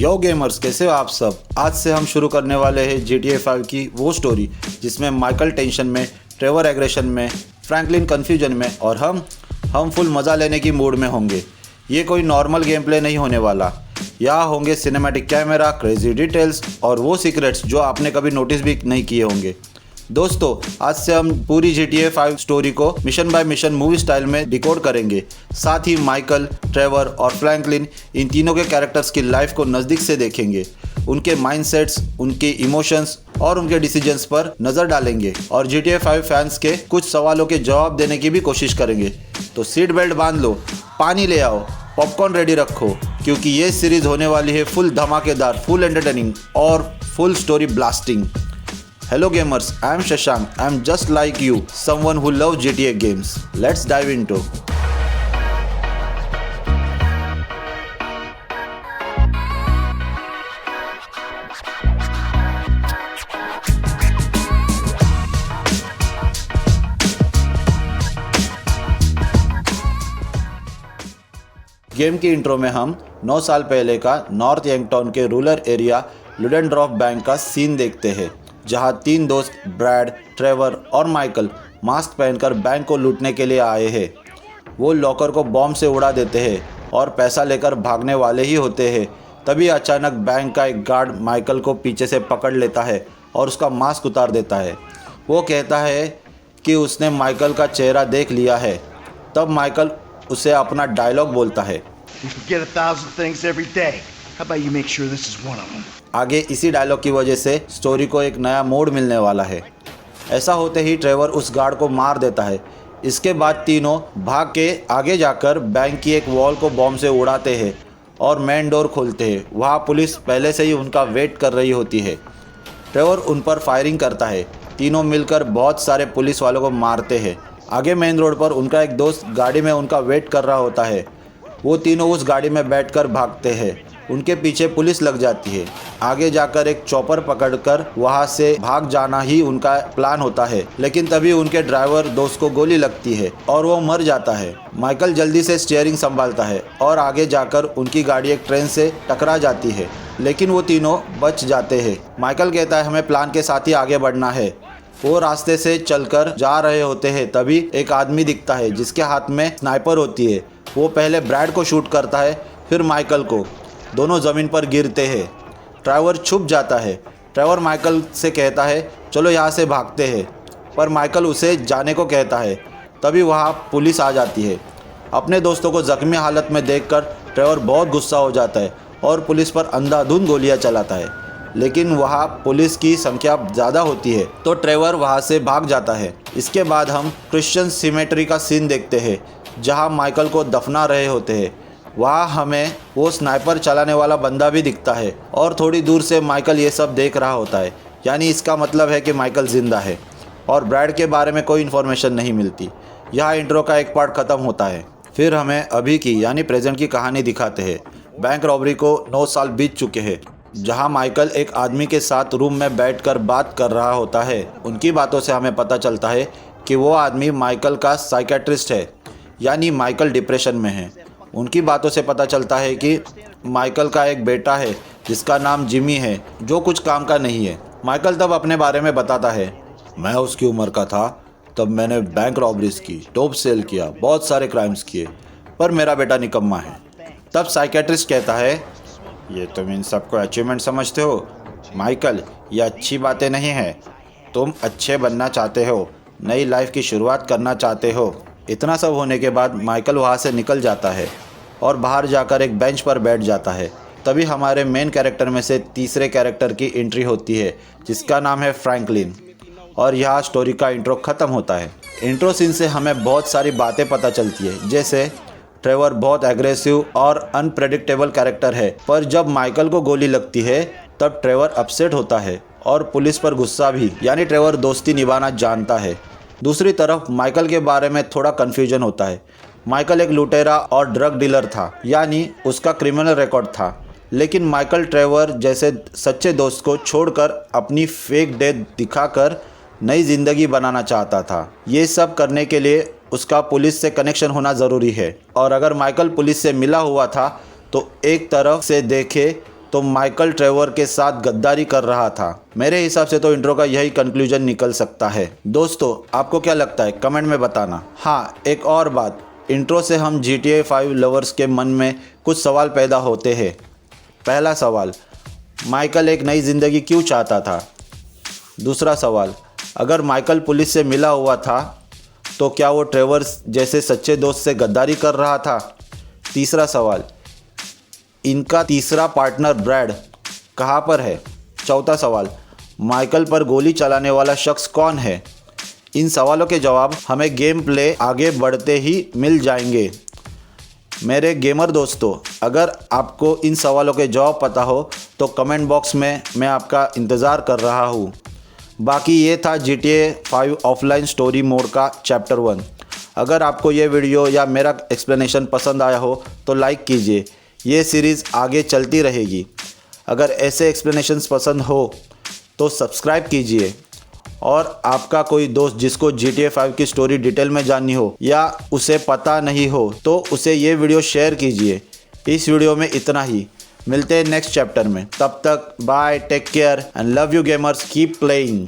यो gamers, कैसे हो आप सब। आज से हम शुरू करने वाले हैं GTA 5 की वो स्टोरी जिसमें माइकल टेंशन में, ट्रेवर एग्रेशन में, फ्रैंकलिन कन्फ्यूजन में और हम फुल मज़ा लेने की मूड में होंगे। ये कोई नॉर्मल गेम प्ले नहीं होने वाला। यहाँ होंगे सिनेमैटिक कैमरा, क्रेजी डिटेल्स और वो सीक्रेट्स जो आपने कभी नोटिस भी नहीं किए होंगे। दोस्तों, आज से हम पूरी GTA 5 स्टोरी को mission by mission movie style में डिकोड करेंगे। साथ ही माइकल, ट्रेवर और फ्रैंकलिन, इन तीनों के कैरेक्टर्स की लाइफ को नज़दीक से देखेंगे। उनके माइंडसेट्स, उनके इमोशंस और उनके डिसीजंस पर नज़र डालेंगे और GTA 5 फैंस के कुछ सवालों के जवाब देने की भी कोशिश करेंगे। तो सीट बेल्ट बांध लो, पानी ले आओ, पॉपकॉर्न रेडी रखो, क्योंकि ये सीरीज़ होने वाली है फुल धमाकेदार, फुल एंटरटेनिंग और full story blasting. Hello gamers, I am Shashank. I am just like you, someone who loves GTA games. Let's dive into. Game की इंट्रो में हम 9 साल पहले का नॉर्थ यंगटाउन के रूरल एरिया लुडेनड्रॉफ बैंक का सीन देखते हैं, जहां 3 दोस्त ब्रैड, ट्रेवर और माइकल मास्क पहनकर बैंक को लूटने के लिए आए हैं। वो लॉकर को बॉम्ब से उड़ा देते हैं और पैसा लेकर भागने वाले ही होते हैं। तभी अचानक बैंक का एक गार्ड माइकल को पीछे से पकड़ लेता है और उसका मास्क उतार देता है। वो कहता है कि उसने माइकल का चेहरा देख लिया है। तब माइकल उसे अपना डायलॉग बोलता है, You forget 1,000 things every day. How about you make sure this is one of them? आगे इसी डायलॉग की वजह से स्टोरी को एक नया मोड़ मिलने वाला है। ऐसा होते ही ट्रेवर उस गार्ड को मार देता है। इसके बाद तीनों भाग के आगे जाकर बैंक की एक वॉल को बॉम्ब से उड़ाते हैं और मेन डोर खोलते हैं। वहाँ पुलिस पहले से ही उनका वेट कर रही होती है। ट्रेवर उन पर फायरिंग करता है। तीनों मिलकर बहुत सारे पुलिस वालों को मारते हैं। आगे मेन रोड पर उनका एक दोस्त गाड़ी में उनका वेट कर रहा होता है। वो तीनों उस गाड़ी में बैठकर भागते हैं। उनके पीछे पुलिस लग जाती है। आगे जाकर एक चॉपर पकड़कर वहां से भाग जाना ही उनका प्लान होता है, लेकिन तभी उनके ड्राइवर दोस्त को गोली लगती है और वो मर जाता है। माइकल जल्दी से स्टीयरिंग संभालता है और आगे जाकर उनकी गाड़ी एक ट्रेन से टकरा जाती है, लेकिन वो तीनों बच जाते हैं। माइकल कहता है हमें प्लान के साथ ही आगे बढ़ना है। वो रास्ते से चलकर जा रहे होते हैं, तभी एक आदमी दिखता है जिसके हाथ में स्नाइपर होती है। वो पहले ब्रैड को शूट करता है, फिर माइकल को। दोनों ज़मीन पर गिरते हैं। ट्रेवर छुप जाता है। ट्रेवर माइकल से कहता है चलो यहाँ से भागते हैं, पर माइकल उसे जाने को कहता है। तभी वहाँ पुलिस आ जाती है। अपने दोस्तों को ज़ख्मी हालत में देखकर ट्रेवर बहुत गुस्सा हो जाता है और पुलिस पर अंधाधुंध गोलियाँ चलाता है, लेकिन वहाँ पुलिस की संख्या ज़्यादा होती है तो ट्रेवर वहाँ से भाग जाता है। इसके बाद हम क्रिश्चियन सिमेट्री का सीन देखते हैं, जहाँ माइकल को दफना रहे होते हैं। वहाँ हमें वो स्नाइपर चलाने वाला बंदा भी दिखता है और थोड़ी दूर से माइकल ये सब देख रहा होता है। यानी इसका मतलब है कि माइकल ज़िंदा है और ब्रैड के बारे में कोई इन्फॉर्मेशन नहीं मिलती। यहाँ इंट्रो का एक पार्ट ख़त्म होता है। फिर हमें अभी की यानी प्रेजेंट की कहानी दिखाते हैं। बैंक रॉबरी को 9 साल बीत चुके हैं, जहाँ माइकल एक आदमी के साथ रूम में बैठकर बात कर रहा होता है। उनकी बातों से हमें पता चलता है कि वो आदमी माइकल का साइकेट्रिस्ट है, यानी माइकल डिप्रेशन में है। उनकी बातों से पता चलता है कि माइकल का एक बेटा है जिसका नाम जिमी है, जो कुछ काम का नहीं है। माइकल तब अपने बारे में बताता है, मैं उसकी उम्र का था तब मैंने बैंक रॉबरीज की, टॉप सेल किया, बहुत सारे क्राइम्स किए, पर मेरा बेटा निकम्मा है। तब साइकेट्रिस्ट कहता है ये तुम इन सबको अचीवमेंट समझते हो माइकल, ये अच्छी बातें नहीं हैं। तुम अच्छे बनना चाहते हो, नई लाइफ की शुरुआत करना चाहते हो। इतना सब होने के बाद माइकल वहाँ से निकल जाता है और बाहर जाकर एक बेंच पर बैठ जाता है। तभी हमारे मेन कैरेक्टर में से तीसरे कैरेक्टर की एंट्री होती है, जिसका नाम है फ्रैंकलिन, और यहाँ स्टोरी का इंट्रो ख़त्म होता है। इंट्रो सीन से हमें बहुत सारी बातें पता चलती है, जैसे ट्रेवर बहुत एग्रेसिव और अनप्रेडिक्टेबल कैरेक्टर है, पर जब माइकल को गोली लगती है तब ट्रेवर अपसेट होता है और पुलिस पर गुस्सा भी, यानी ट्रेवर दोस्ती निभाना जानता है। दूसरी तरफ माइकल के बारे में थोड़ा कन्फ्यूजन होता है। माइकल एक लुटेरा और ड्रग डीलर था, यानी उसका क्रिमिनल रिकॉर्ड था, लेकिन माइकल ट्रेवर जैसे सच्चे दोस्त को छोड़कर अपनी फेक डेथ दिखाकर नई ज़िंदगी बनाना चाहता था। ये सब करने के लिए उसका पुलिस से कनेक्शन होना ज़रूरी है, और अगर माइकल पुलिस से मिला हुआ था तो एक तरफ से देखे तो माइकल ट्रेवर के साथ गद्दारी कर रहा था। मेरे हिसाब से तो इंट्रो का यही कंक्लूजन निकल सकता है। दोस्तों आपको क्या लगता है कमेंट में बताना। हाँ, एक और बात, इंट्रो से हम GTA 5 लवर्स के मन में कुछ सवाल पैदा होते हैं। पहला सवाल, माइकल एक नई ज़िंदगी क्यों चाहता था? दूसरा सवाल, अगर माइकल पुलिस से मिला हुआ था तो क्या वो ट्रेवर जैसे सच्चे दोस्त से गद्दारी कर रहा था? तीसरा सवाल, इनका तीसरा पार्टनर ब्रैड कहाँ पर है? चौथा सवाल, माइकल पर गोली चलाने वाला शख्स कौन है? इन सवालों के जवाब हमें गेम प्ले आगे बढ़ते ही मिल जाएंगे। मेरे गेमर दोस्तों, अगर आपको इन सवालों के जवाब पता हो तो कमेंट बॉक्स में मैं आपका इंतज़ार कर रहा हूँ। बाकी ये था GTA 5 ऑफलाइन स्टोरी मोड का चैप्टर 1। अगर आपको ये वीडियो या मेरा एक्सप्लेनेशन पसंद आया हो तो लाइक कीजिए। ये सीरीज़ आगे चलती रहेगी। अगर ऐसे एक्सप्लेनेशंस पसंद हो तो सब्सक्राइब कीजिए। और आपका कोई दोस्त जिसको GTA 5 की स्टोरी डिटेल में जाननी हो या उसे पता नहीं हो तो उसे ये वीडियो शेयर कीजिए। इस वीडियो में इतना ही, मिलते हैं नेक्स्ट चैप्टर में। तब तक bye, take care and love you gamers, keep playing.